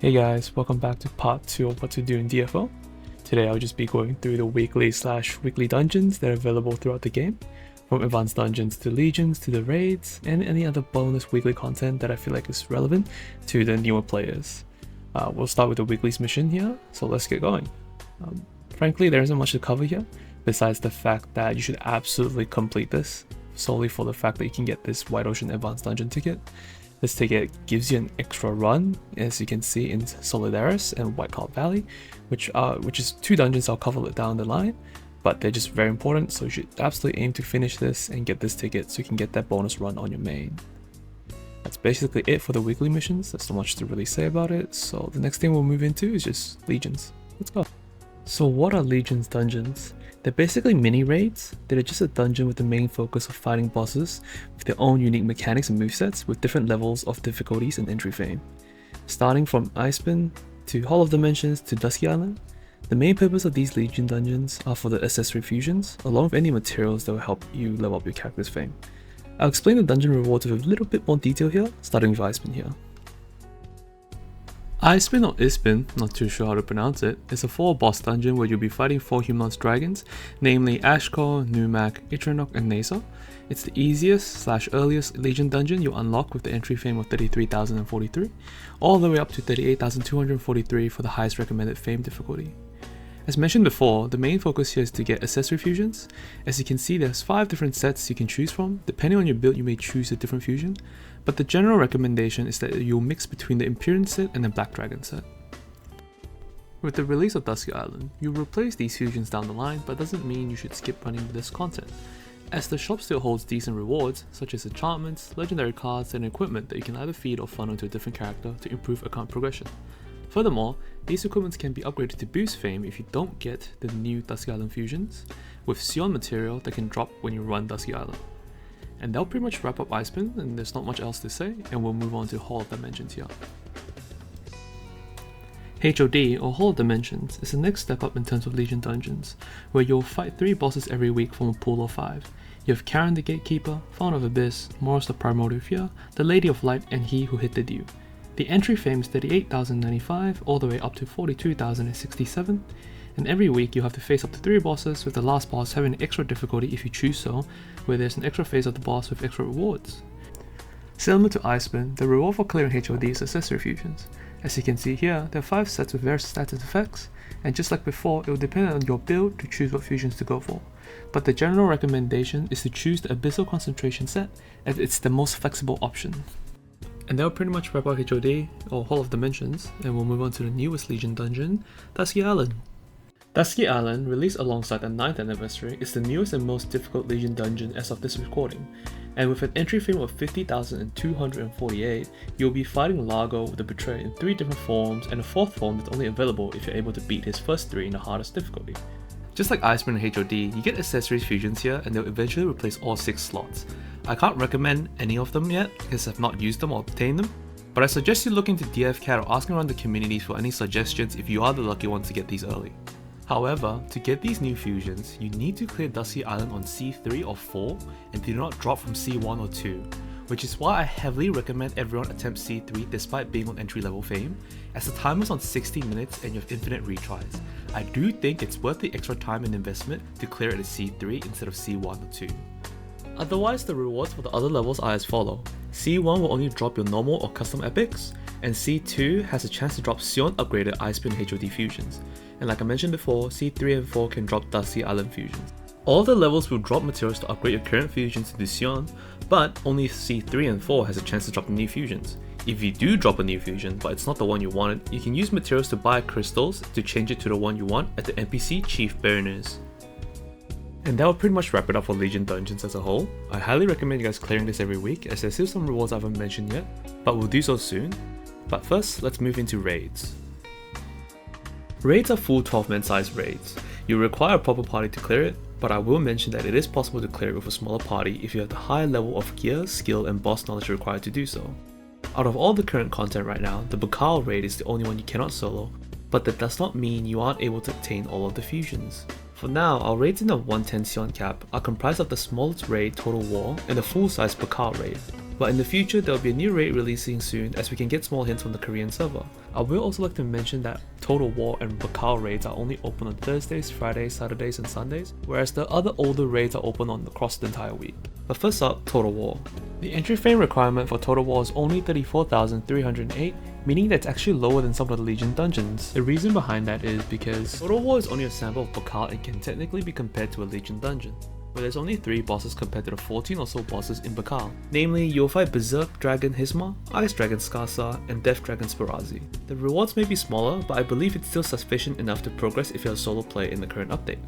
Hey guys, welcome back to part 2 of what to do in DFO. Today I'll just be going through the weekly dungeons that are available throughout the game, from advanced dungeons to legions to the raids, and any other bonus weekly content that I feel like is relevant to the newer players. We'll start with the weekly's mission here, so let's get going. Frankly, there isn't much to cover here, besides the fact that you should absolutely complete this, solely for the fact that you can get this White Ocean Advanced Dungeon ticket. This ticket gives you an extra run, as you can see in Solidaris and White Cloud Valley, which is two dungeons I'll cover down the line, but they're just very important, so you should absolutely aim to finish this and get this ticket so you can get that bonus run on your main. That's basically it for the weekly missions. There's not much to really say about it, so the next thing we'll move into is just legions. Let's go. So what are legions dungeons? They're basically mini raids that are just a dungeon with the main focus of fighting bosses with their own unique mechanics and movesets with different levels of difficulties and entry fame. Starting from Iceman to Hall of Dimensions to Dusky Island, the main purpose of these legion dungeons are for the accessory fusions, along with any materials that will help you level up your character's fame. I'll explain the dungeon rewards with a little bit more detail here, starting with Iceman here. Iceman or Ispin, not too sure how to pronounce it, is a 4-boss dungeon where you'll be fighting 4 humanoid dragons, namely Ashkor, Numak, Itranok, and Nasa. It's the easiest/earliest Legion dungeon you'll unlock with the entry fame of 33,043, all the way up to 38,243 for the highest recommended fame difficulty. As mentioned before, the main focus here is to get accessory fusions. As you can see, there's 5 different sets you can choose from. Depending on your build, you may choose a different fusion, but the general recommendation is that you'll mix between the Empyrean set and the Black Dragon set. With the release of Dusky Island, you'll replace these fusions down the line, but doesn't mean you should skip running this content, as the shop still holds decent rewards such as enchantments, legendary cards, and equipment that you can either feed or funnel to a different character to improve account progression. Furthermore, these equipments can be upgraded to boost fame if you don't get the new Dusky Island fusions, with Sion material that can drop when you run Dusky Island. And that'll pretty much wrap up Iceman, and there's not much else to say, and we'll move on to Hall of Dimensions here. HOD, or Hall of Dimensions, is the next step up in terms of Legion dungeons, where you'll fight 3 bosses every week from a pool of 5. You have Karen the Gatekeeper, Fount of Abyss, Morris the Primordial Fear, the Lady of Light, and He Who Hit the Dew. The entry fame is 38,095 all the way up to 42,067, and every week you have to face up to 3 bosses, with the last boss having an extra difficulty if you choose so, where there's an extra phase of the boss with extra rewards. Similar to Iceman, the reward for clearing HOD is accessory fusions. As you can see here, there are 5 sets with various stats and effects, and just like before, it will depend on your build to choose what fusions to go for. But the general recommendation is to choose the Abyssal Concentration set, as it's the most flexible option. And that'll pretty much wrap up HOD, or Hall of Dimensions, and we'll move on to the newest Legion dungeon, Dusky Island. Dusky Island, released alongside the 9th anniversary, is the newest and most difficult Legion dungeon as of this recording, and with an entry fame of 50,248, you'll be fighting Largo the Betrayer in 3 different forms, and a 4th form that's only available if you're able to beat his first 3 in the hardest difficulty. Just like Iceman and HOD, you get accessories fusions here, and they'll eventually replace all 6 slots. I can't recommend any of them yet because I've not used them or obtained them, but I suggest you look into DFCat or asking around the communities for any suggestions if you are the lucky one to get these early. However, to get these new fusions, you need to clear Dusky Island on C3 or 4 and do not drop from C1 or 2, which is why I heavily recommend everyone attempt C3 despite being on entry level fame, as the timer is on 60 minutes and you have infinite retries. I do think it's worth the extra time and investment to clear it at C3 instead of C1 or 2. Otherwise, the rewards for the other levels are as follow. C1 will only drop your normal or custom epics, and C2 has a chance to drop Sion upgraded Iceman HOD fusions, and like I mentioned before, C3 and 4 can drop Dusky Island fusions. All the levels will drop materials to upgrade your current fusions into Sion, but only C3 and 4 has a chance to drop the new fusions. If you do drop a new fusion, but it's not the one you wanted, you can use materials to buy crystals to change it to the one you want at the NPC Chief Burners. And that will pretty much wrap it up for Legion dungeons as a whole. I highly recommend you guys clearing this every week, as there's still some rewards I haven't mentioned yet, but we'll do so soon. But first, let's move into raids. Raids are full 12-man sized raids. You require a proper party to clear it, but I will mention that it is possible to clear it with a smaller party if you have the high level of gear, skill, and boss knowledge required to do so. Out of all the current content right now, the Bakal raid is the only one you cannot solo, but that does not mean you aren't able to obtain all of the fusions. For now, our raids in the 110 Sion cap are comprised of the smallest raid Total War and the full-size Bakal raid. But in the future, there will be a new raid releasing soon as we can get small hints from the Korean server. I will also like to mention that Total War and Bakal raids are only open on Thursdays, Fridays, Saturdays and Sundays, whereas the other older raids are open across the entire week. But first up, Total War. The entry fame requirement for Total War is only 34,308, meaning that it's actually lower than some of the Legion dungeons. The reason behind that is because Total War is only a sample of Bakal and can technically be compared to a Legion dungeon, where there's only 3 bosses compared to the 14 or so bosses in Bakal. Namely, you'll fight Berserk Dragon Hisma, Ice Dragon Skasa, and Death Dragon Spirazi. The rewards may be smaller, but I believe it's still sufficient enough to progress if you're a solo player in the current update.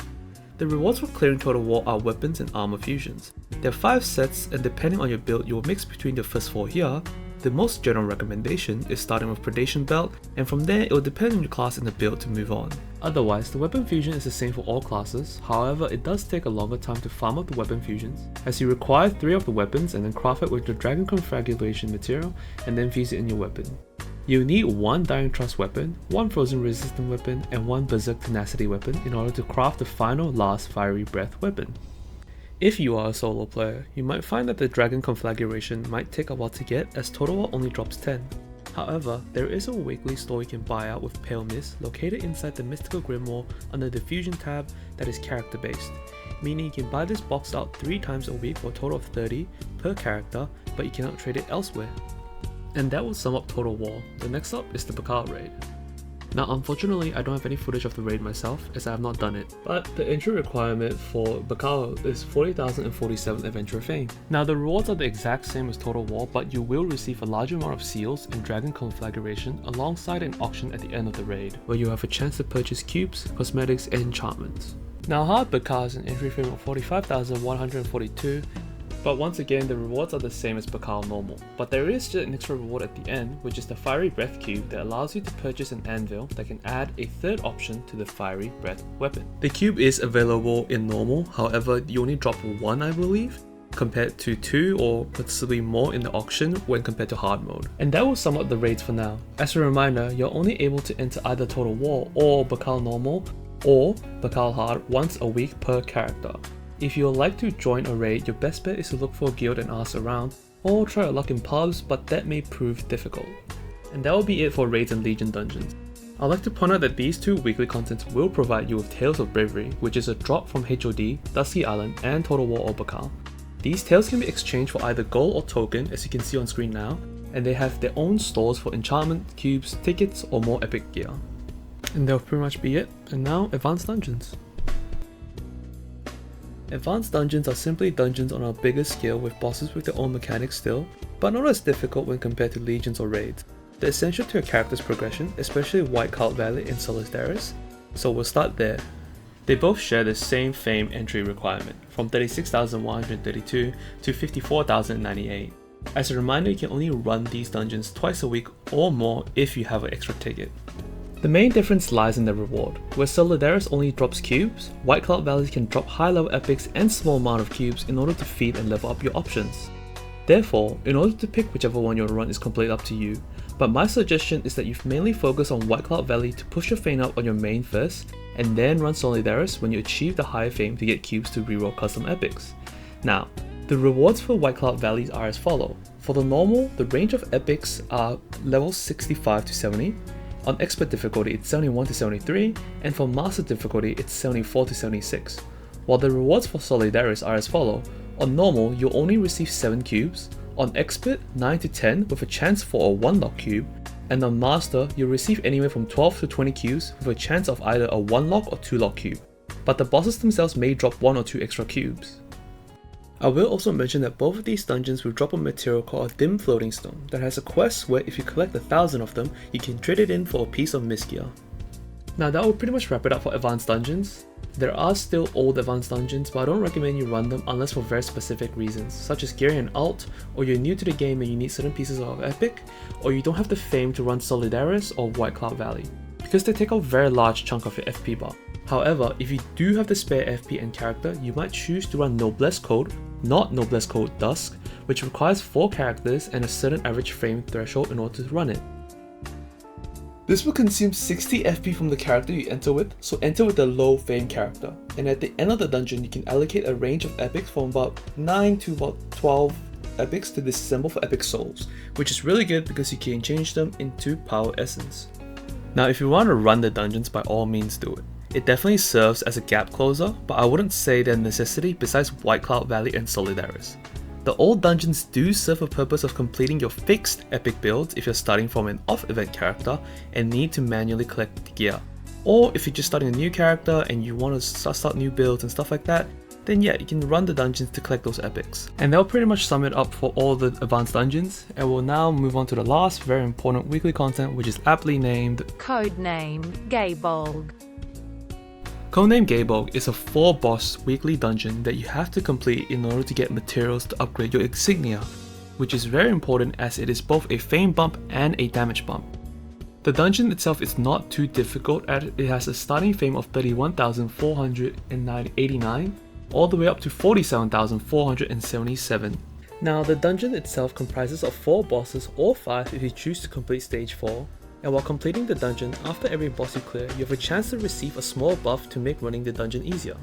The rewards for clearing Total War are weapons and armor fusions. There are 5 sets, and depending on your build, you will mix between the first 4 here. The most general recommendation is starting with Predation Belt, and from there it will depend on your class and the build to move on. Otherwise, the weapon fusion is the same for all classes, however it does take a longer time to farm up the weapon fusions, as you require 3 of the weapons and then craft it with the Dragon Conflagration material and then fuse it in your weapon. You'll need 1 Dying Trust weapon, 1 Frozen Resistant weapon, and 1 Berserk Tenacity weapon in order to craft the final last Fiery Breath weapon. If you are a solo player, you might find that the Dragon Conflagration might take a while to get as Total War only drops 10. However, there is a weekly store you can buy out with Pale Mist located inside the Mystical Grimoire under the Fusion tab that is character based, meaning you can buy this box out 3 times a week for a total of 30 per character, but you cannot trade it elsewhere. And that will sum up Total War. The next up is the Bakal raid. Now unfortunately I don't have any footage of the raid myself as I have not done it, but the entry requirement for Bakal is 40,047 Adventurer Fame. Now the rewards are the exact same as Total War, but you will receive a large amount of seals and Dragon Conflagration alongside an auction at the end of the raid, where you have a chance to purchase cubes, cosmetics and enchantments. Now hard Bakal has an entry fame of 45,142, but once again the rewards are the same as Bakal normal, but there is just an extra reward at the end, which is the Fiery Breath cube that allows you to purchase an anvil that can add a 3rd option to the Fiery Breath weapon. The cube is available in normal, however you only drop 1 I believe, compared to 2 or possibly more in the auction when compared to hard mode. And that will sum up the raids for now. As a reminder, you're only able to enter either Total War or Bakal normal or Bakal hard once a week per character. If you would like to join a raid, your best bet is to look for a guild and ask around, or try your luck in pubs, but that may prove difficult. And that will be it for raids and Legion dungeons. I'd like to point out that these 2 weekly contents will provide you with Tales of Bravery, which is a drop from HOD, Dusky Island, and Total War or Bakal. These tales can be exchanged for either gold or token, as you can see on screen now, and they have their own stores for enchantment, cubes, tickets, or more epic gear. And that'll pretty much be it. And now, Advanced Dungeons. Advanced dungeons are simply dungeons on a bigger scale with bosses with their own mechanics still, but not as difficult when compared to legions or raids. They're essential to your character's progression, especially White Cloud Valley and Solidaris, so we'll start there. They both share the same fame entry requirement, from 36,132 to 54,098. As a reminder, you can only run these dungeons twice a week or more if you have an extra ticket. The main difference lies in the reward. Where Solidaris only drops cubes, White Cloud Valleys can drop high level epics and small amount of cubes in order to feed and level up your options. Therefore, in order to pick whichever one you run is completely up to you, but my suggestion is that you mainly focus on White Cloud Valley to push your fame up on your main first, and then run Solidaris when you achieve the higher fame to get cubes to reroll custom epics. Now, the rewards for White Cloud Valleys are as follow. For the normal, the range of epics are level 65 to 70, on expert difficulty it's 71 to 73, and for master difficulty it's 74 to 76. While the rewards for Solidaris are as follow. On normal, you'll only receive 7 cubes, on expert 9 to 10 with a chance for a 1-lock cube, and on master you'll receive anywhere from 12 to 20 cubes with a chance of either a 1-lock or 2-lock cube, but the bosses themselves may drop 1 or 2 extra cubes. I will also mention that both of these dungeons will drop a material called a Dim Floating Stone that has a quest where if you collect 1,000 of them, you can trade it in for a piece of mist gear. Now that will pretty much wrap it up for Advanced Dungeons. There are still old Advanced Dungeons, but I don't recommend you run them unless for very specific reasons, such as gearing an alt, or you're new to the game and you need certain pieces of epic, or you don't have the fame to run Solidaris or White Cloud Valley, because they take a very large chunk of your FP bar. However, if you do have the spare FP and character, you might choose to run Noblesse Code, not Noblesse Code Dusk, which requires 4 characters and a certain average frame threshold in order to run it. This will consume 60 FP from the character you enter with, so enter with the low fame character. And at the end of the dungeon, you can allocate a range of epics from about 9 to about 12 epics to disassemble for epic souls, which is really good because you can change them into power essence. Now if you want to run the dungeons, by all means do it. It definitely serves as a gap closer, but I wouldn't say they're a necessity besides White Cloud Valley and Solidaris. The old dungeons do serve a purpose of completing your fixed epic builds if you're starting from an off-event character and need to manually collect the gear. Or if you're just starting a new character and you want to start new builds and stuff like that, then yeah, you can run the dungeons to collect those epics. And that'll pretty much sum it up for all the advanced dungeons, and we'll now move on to the last very important weekly content, which is aptly named Codename Gaybolg. Codename Gaybolg is a 4-boss weekly dungeon that you have to complete in order to get materials to upgrade your insignia, which is very important as it is both a fame bump and a damage bump. The dungeon itself is not too difficult as it has a starting fame of 31,489 all the way up to 47,477. Now the dungeon itself comprises of 4 bosses or 5 if you choose to complete stage 4, and while completing the dungeon, after every boss you clear, you have a chance to receive a small buff to make running the dungeon easier.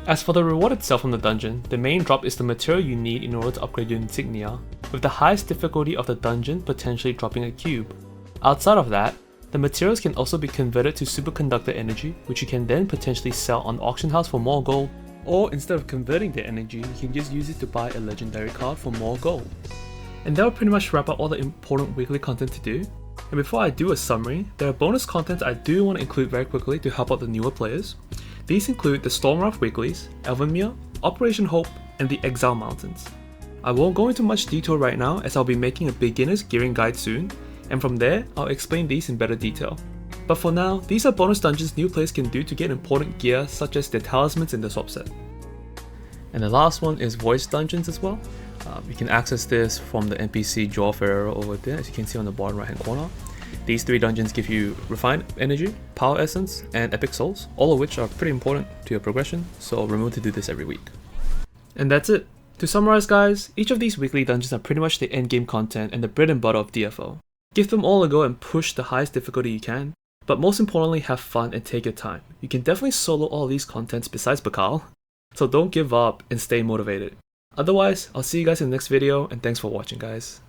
As for the reward itself from the dungeon, the main drop is the material you need in order to upgrade your insignia, with the highest difficulty of the dungeon potentially dropping a cube. Outside of that, the materials can also be converted to superconductor energy, which you can then potentially sell on the auction house for more gold, or instead of converting the energy, you can just use it to buy a legendary card for more gold. And that will pretty much wrap up all the important weekly content to do. And before I do a summary, there are bonus content I do want to include very quickly to help out the newer players. These include the Stormwrath Weeklies, Elvenmere, Operation Hope, and the Exile Mountains. I won't go into much detail right now as I'll be making a beginner's gearing guide soon, and from there, I'll explain these in better detail. But for now, these are bonus dungeons new players can do to get important gear such as their talismans in the swap set. And the last one is voice dungeons as well. You can access this from the NPC Joel Ferreira over there, as you can see on the bottom right hand corner. These 3 dungeons give you refined energy, power essence, and epic souls, all of which are pretty important to your progression, so remember to do this every week. And that's it. To summarize guys, each of these weekly dungeons are pretty much the endgame content and the bread and butter of DFO. Give them all a go and push the highest difficulty you can, but most importantly have fun and take your time. You can definitely solo all these contents besides Bakal, so don't give up and stay motivated. Otherwise, I'll see you guys in the next video, and thanks for watching guys.